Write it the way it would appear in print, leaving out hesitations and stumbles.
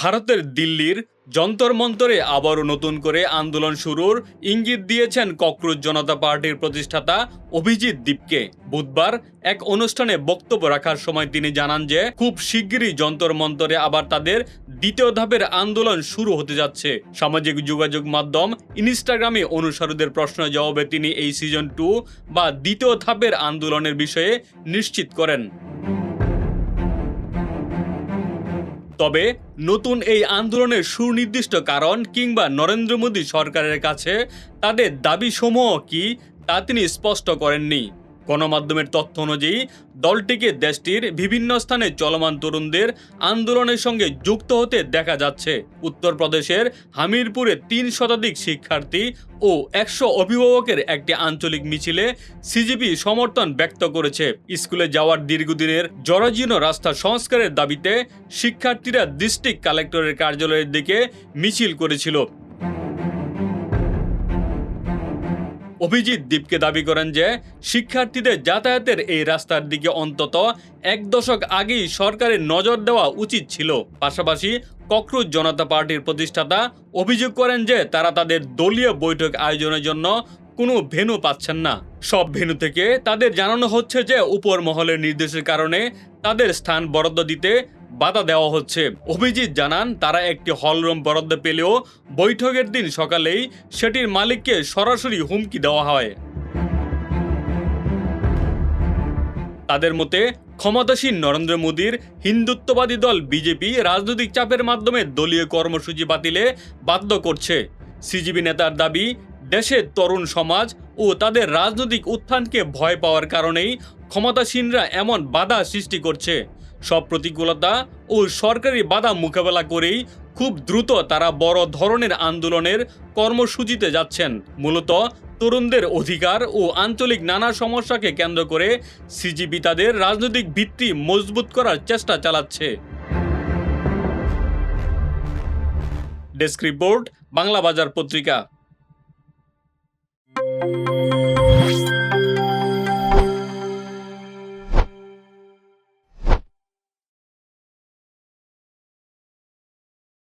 ভারতের দিল্লির যন্তর মন্তরে আবারও নতুন করে আন্দোলন শুরুর ইঙ্গিত দিয়েছেন ককরোচ জনতা পার্টির প্রতিষ্ঠাতা অভিজিৎ দীপকে। বুধবার এক অনুষ্ঠানে বক্তব্য রাখার সময় তিনি জানান যে খুব শিগগিরই যন্তর মন্তরে আবার তাদের দ্বিতীয় ধাপের আন্দোলন শুরু হতে যাচ্ছে। সামাজিক যোগাযোগ মাধ্যম ইনস্টাগ্রামে অনুসারীদের প্রশ্নের জবাবে তিনি এই সিজন 2 বা দ্বিতীয় ধাপের আন্দোলনের বিষয়ে নিশ্চিত করেন। তবে নতুন এই আন্দোলনের সুনির্দিষ্ট কারণ কিংবা নরেন্দ্র মোদী সরকারের কাছে তাদের দাবিসমূহ কি তা তিনি স্পষ্ট করেননি। গণমাধ্যমের তথ্য অনুযায়ী দলটিকে দেশটির বিভিন্ন স্থানে চলমান তরুণদের আন্দোলনের সঙ্গে যুক্ত হতে দেখা যাচ্ছে। উত্তরপ্রদেশের হামিরপুরে 3 শতাধিক শিক্ষার্থী ও 100 অভিভাবকের একটি আঞ্চলিক মিছিলে সিজেপি সমর্থন ব্যক্ত করেছে। স্কুলে যাওয়ার দীর্ঘদিনের জরাজীর্ণ রাস্তা সংস্কারের দাবিতে শিক্ষার্থীরা ডিস্ট্রিক্ট কালেক্টরের কার্যালয়ের দিকে মিছিল করেছিল। অভিজিৎ দীপকে দাবি করেন যে শিক্ষার্থীদের যাতায়াতের এই রাস্তার দিকে অন্তত 1 দশক আগেই সরকারের নজর দেওয়া উচিত ছিল। পাশাপাশি ককরোচ জনতা পার্টির প্রতিষ্ঠাতা অভিযোগ করেন যে তারা তাদের দলীয় বৈঠক আয়োজনের জন্য কোনো ভেন্যু পাচ্ছেন না। সব ভেন্যু থেকে তাদের জানানো হচ্ছে যে উপর মহলের নির্দেশের কারণে তাদের স্থান বরাদ্দ দিতে বাধা দেওয়া হচ্ছে। অভিজিৎ জানান তারা একটি হলরুম বরাদ্দ পেলেও বৈঠকের দিন সকালেই সেটির মালিককে সরাসরি হুমকি দেওয়া হয়। তাদের মতে ক্ষমতাসীন নরেন্দ্র মোদীর হিন্দুত্ববাদী দল বিজেপি রাজনৈতিক চাপের মাধ্যমে দলীয় কর্মসূচি বাতিলে বাধ্য করছে। সিজেপি নেতার দাবি, দেশের তরুণ সমাজ ও তাদের রাজনৈতিক উত্থানকে ভয় পাওয়ার কারণেই ক্ষমতাসীনরা এমন বাধা সৃষ্টি করছে। সব প্রতিকূলতা ও সরকারি বাধা মোকাবেলা করেই খুব দ্রুত তারা বড় ধরনের আন্দোলনের কর্মসূচিতে যাচ্ছেন। মূলত তরুণদের অধিকার ও আঞ্চলিক নানা সমস্যাকে কেন্দ্র করে সিজেপি তাদের রাজনৈতিক ভিত্তি মজবুত করার চেষ্টা চালাচ্ছে। ডেস্ক রিপোর্ট, বাংলা বাজার পত্রিকা।